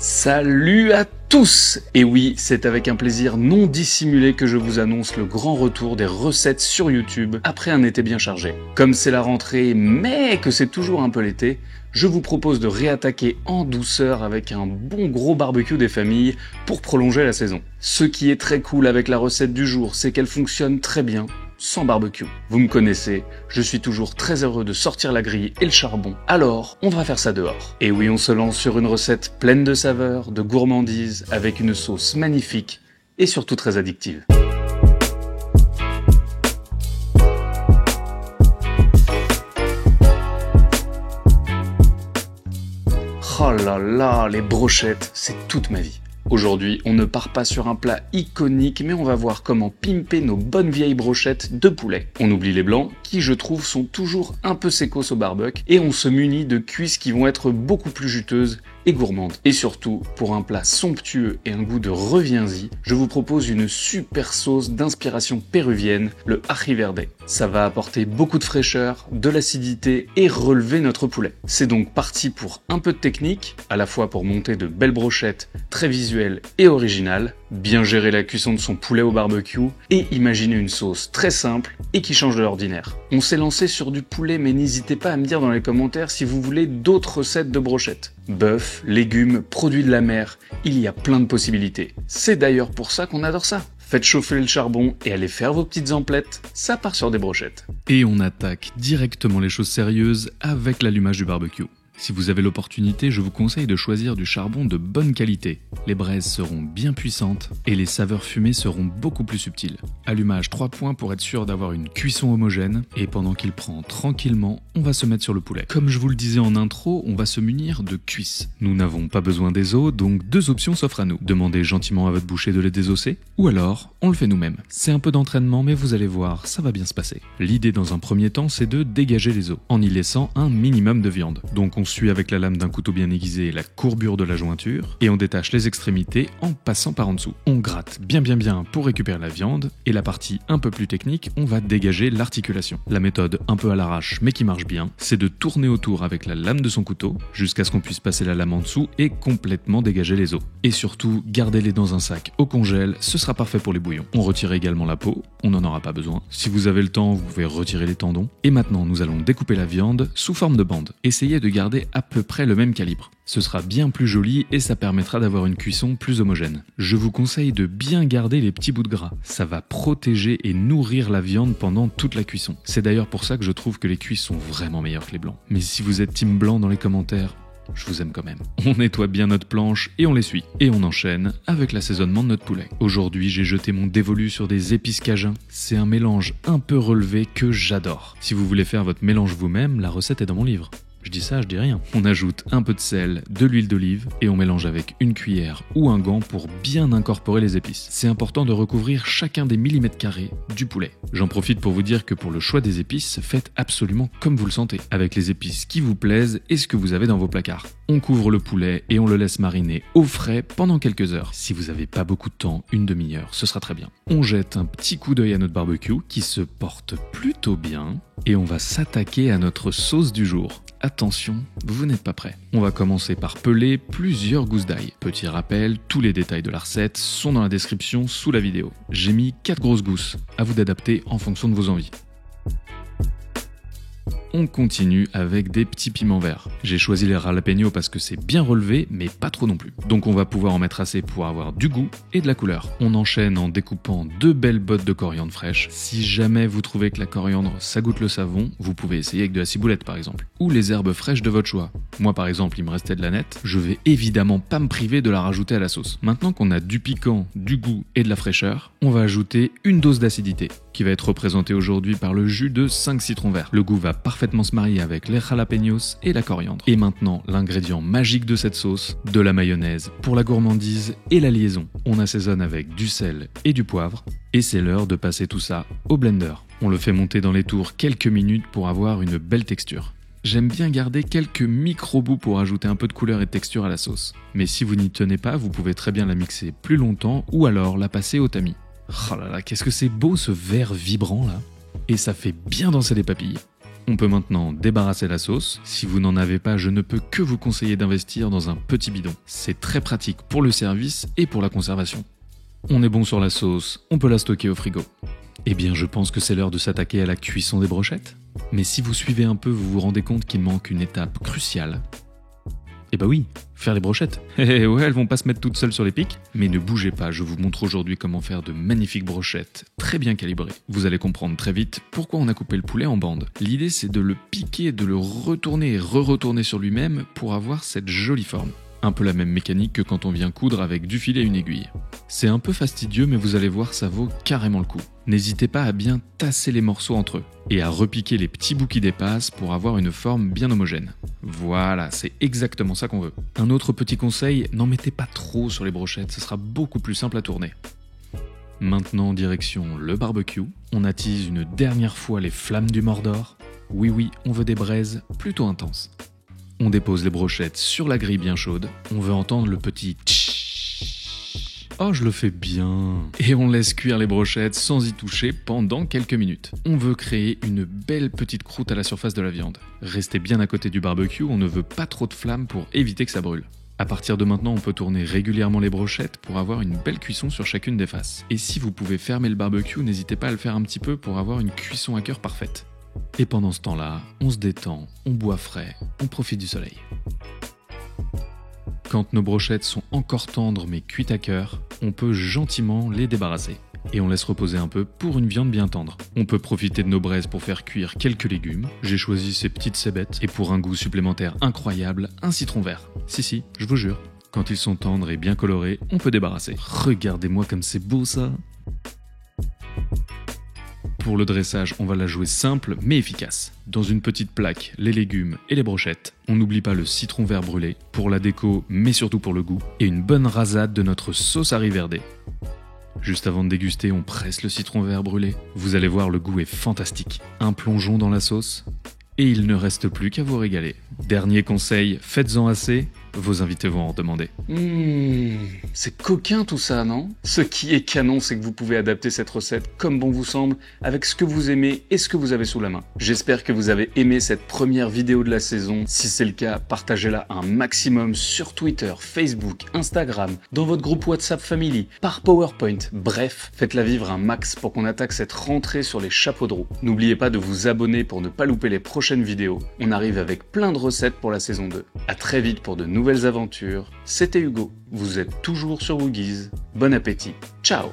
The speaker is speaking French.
Salut à tous! Et oui, c'est avec un plaisir non dissimulé que je vous annonce le grand retour des recettes sur YouTube après un été bien chargé. Comme c'est la rentrée, mais que c'est toujours un peu l'été, je vous propose de réattaquer en douceur avec un bon gros barbecue des familles pour prolonger la saison. Ce qui est très cool avec la recette du jour, c'est qu'elle fonctionne très bien sans barbecue. Vous me connaissez, je suis toujours très heureux de sortir la grille et le charbon, alors on va faire ça dehors. Et oui, on se lance sur une recette pleine de saveurs, de gourmandise, avec une sauce magnifique et surtout très addictive. Oh là là, les brochettes, c'est toute ma vie. Aujourd'hui, on ne part pas sur un plat iconique, mais on va voir comment pimper nos bonnes vieilles brochettes de poulet. On oublie les blancs, qui je trouve sont toujours un peu sécos au barbecue, et on se munit de cuisses qui vont être beaucoup plus juteuses et gourmandes. Et surtout, pour un plat somptueux et un goût de reviens-y, je vous propose une super sauce d'inspiration péruvienne, le ají verde. Ça va apporter beaucoup de fraîcheur, de l'acidité et relever notre poulet. C'est donc parti pour un peu de technique, à la fois pour monter de belles brochettes très visuelles et originales, bien gérer la cuisson de son poulet au barbecue et imaginer une sauce très simple et qui change de l'ordinaire. On s'est lancé sur du poulet, mais n'hésitez pas à me dire dans les commentaires si vous voulez d'autres recettes de brochettes. Bœuf, légumes, produits de la mer, il y a plein de possibilités. C'est d'ailleurs pour ça qu'on adore ça. Faites chauffer le charbon et allez faire vos petites emplettes, ça part sur des brochettes. Et on attaque directement les choses sérieuses avec l'allumage du barbecue. Si vous avez l'opportunité, je vous conseille de choisir du charbon de bonne qualité. Les braises seront bien puissantes et les saveurs fumées seront beaucoup plus subtiles. Allumage 3 points pour être sûr d'avoir une cuisson homogène, et pendant qu'il prend tranquillement, on va se mettre sur le poulet. Comme je vous le disais en intro, on va se munir de cuisses. Nous n'avons pas besoin des os, donc 2 options s'offrent à nous. Demandez gentiment à votre boucher de les désosser, ou alors on le fait nous-mêmes. C'est un peu d'entraînement, mais vous allez voir, ça va bien se passer. L'idée dans un premier temps, c'est de dégager les os, en y laissant un minimum de viande. Donc on suit avec la lame d'un couteau bien aiguisé la courbure de la jointure et on détache les extrémités en passant par en dessous. On gratte bien pour récupérer la viande et la partie un peu plus technique, on va dégager l'articulation. La méthode un peu à l'arrache mais qui marche bien, c'est de tourner autour avec la lame de son couteau jusqu'à ce qu'on puisse passer la lame en dessous et complètement dégager les os. Et surtout, gardez-les dans un sac au congèle, ce sera parfait pour les bouillons. On retire également la peau, on n'en aura pas besoin. Si vous avez le temps, vous pouvez retirer les tendons. Et maintenant, nous allons découper la viande sous forme de bandes. Essayez de garder à peu près le même calibre. Ce sera bien plus joli et ça permettra d'avoir une cuisson plus homogène. Je vous conseille de bien garder les petits bouts de gras. Ça va protéger et nourrir la viande pendant toute la cuisson. C'est d'ailleurs pour ça que je trouve que les cuisses sont vraiment meilleures que les blancs. Mais si vous êtes team blanc dans les commentaires, je vous aime quand même. On nettoie bien notre planche et on l'essuie. Et on enchaîne avec l'assaisonnement de notre poulet. Aujourd'hui, j'ai jeté mon dévolu sur des épices cajun. C'est un mélange un peu relevé que j'adore. Si vous voulez faire votre mélange vous-même, la recette est dans mon livre. Je dis ça, je dis rien. On ajoute un peu de sel, de l'huile d'olive et on mélange avec une cuillère ou un gant pour bien incorporer les épices. C'est important de recouvrir chacun des millimètres carrés du poulet. J'en profite pour vous dire que pour le choix des épices, faites absolument comme vous le sentez, avec les épices qui vous plaisent et ce que vous avez dans vos placards. On couvre le poulet et on le laisse mariner au frais pendant quelques heures. Si vous n'avez pas beaucoup de temps, une demi-heure, ce sera très bien. On jette un petit coup d'œil à notre barbecue qui se porte plutôt bien et on va s'attaquer à notre sauce du jour. Attention, vous n'êtes pas prêts. On va commencer par peler plusieurs gousses d'ail. Petit rappel, tous les détails de la recette sont dans la description sous la vidéo. J'ai mis 4 grosses gousses, à vous d'adapter en fonction de vos envies. On continue avec des petits piments verts. J'ai choisi les jalapeños parce que c'est bien relevé, mais pas trop non plus. Donc on va pouvoir en mettre assez pour avoir du goût et de la couleur. On enchaîne en découpant 2 belles bottes de coriandre fraîche. Si jamais vous trouvez que la coriandre ça goûte le savon, vous pouvez essayer avec de la ciboulette par exemple. Ou les herbes fraîches de votre choix. Moi par exemple, il me restait de la nette. Je vais évidemment pas me priver de la rajouter à la sauce. Maintenant qu'on a du piquant, du goût et de la fraîcheur, on va ajouter une dose d'acidité, qui va être représentée aujourd'hui par le jus de 5 citrons verts. Le goût va parfaitement se marier avec les jalapeños et la coriandre. Et maintenant, l'ingrédient magique de cette sauce, de la mayonnaise pour la gourmandise et la liaison. On assaisonne avec du sel et du poivre, et c'est l'heure de passer tout ça au blender. On le fait monter dans les tours quelques minutes pour avoir une belle texture. J'aime bien garder quelques micro-bouts pour ajouter un peu de couleur et de texture à la sauce. Mais si vous n'y tenez pas, vous pouvez très bien la mixer plus longtemps ou alors la passer au tamis. Oh là là, qu'est-ce que c'est beau ce vert vibrant là! Et ça fait bien danser les papilles. On peut maintenant débarrasser la sauce. Si vous n'en avez pas, je ne peux que vous conseiller d'investir dans un petit bidon. C'est très pratique pour le service et pour la conservation. On est bon sur la sauce, on peut la stocker au frigo. Eh bien, je pense que c'est l'heure de s'attaquer à la cuisson des brochettes. Mais si vous suivez un peu, vous vous rendez compte qu'il manque une étape cruciale. Eh bah oui, faire les brochettes. Eh ouais, elles vont pas se mettre toutes seules sur les pics. Mais ne bougez pas, je vous montre aujourd'hui comment faire de magnifiques brochettes, très bien calibrées. Vous allez comprendre très vite pourquoi on a coupé le poulet en bandes. L'idée c'est de le piquer, de le retourner et re-retourner sur lui-même pour avoir cette jolie forme. Un peu la même mécanique que quand on vient coudre avec du fil et une aiguille. C'est un peu fastidieux, mais vous allez voir, ça vaut carrément le coup. N'hésitez pas à bien tasser les morceaux entre eux et à repiquer les petits bouts qui dépassent pour avoir une forme bien homogène. Voilà, c'est exactement ça qu'on veut. Un autre petit conseil, n'en mettez pas trop sur les brochettes, ce sera beaucoup plus simple à tourner. Maintenant, direction le barbecue. On attise une dernière fois les flammes du Mordor. Oui, on veut des braises plutôt intenses. On dépose les brochettes sur la grille bien chaude. On veut entendre le petit tch. Oh, je le fais bien. Et on laisse cuire les brochettes sans y toucher pendant quelques minutes. On veut créer une belle petite croûte à la surface de la viande. Restez bien à côté du barbecue, on ne veut pas trop de flammes pour éviter que ça brûle. À partir de maintenant, on peut tourner régulièrement les brochettes pour avoir une belle cuisson sur chacune des faces. Et si vous pouvez fermer le barbecue, n'hésitez pas à le faire un petit peu pour avoir une cuisson à cœur parfaite. Et pendant ce temps-là, on se détend, on boit frais, on profite du soleil. Quand nos brochettes sont encore tendres mais cuites à cœur, on peut gentiment les débarrasser. Et on laisse reposer un peu pour une viande bien tendre. On peut profiter de nos braises pour faire cuire quelques légumes. J'ai choisi ces petites cébettes et pour un goût supplémentaire incroyable, un citron vert. Si, je vous jure. Quand ils sont tendres et bien colorés, on peut débarrasser. Regardez-moi comme c'est beau ça! Pour le dressage, on va la jouer simple mais efficace. Dans une petite plaque, les légumes et les brochettes. On n'oublie pas le citron vert brûlé, pour la déco mais surtout pour le goût. Et une bonne rasade de notre sauce à riz verdée. Juste avant de déguster, on presse le citron vert brûlé. Vous allez voir, le goût est fantastique. Un plongeon dans la sauce, et il ne reste plus qu'à vous régaler. Dernier conseil, faites-en assez, vos invités vont en demander. C'est coquin tout ça, non? Ce qui est canon, c'est que vous pouvez adapter cette recette comme bon vous semble, avec ce que vous aimez et ce que vous avez sous la main. J'espère que vous avez aimé cette première vidéo de la saison. Si c'est le cas, partagez-la un maximum sur Twitter, Facebook, Instagram, dans votre groupe WhatsApp Family, par PowerPoint. Bref, faites-la vivre un max pour qu'on attaque cette rentrée sur les chapeaux de roue. N'oubliez pas de vous abonner pour ne pas louper les prochaines vidéos. On arrive avec plein de recettes pour la saison 2. À très vite pour de nouvelles aventures. C'était Hugo. Vous êtes toujours sur Woogies. Bon appétit. Ciao!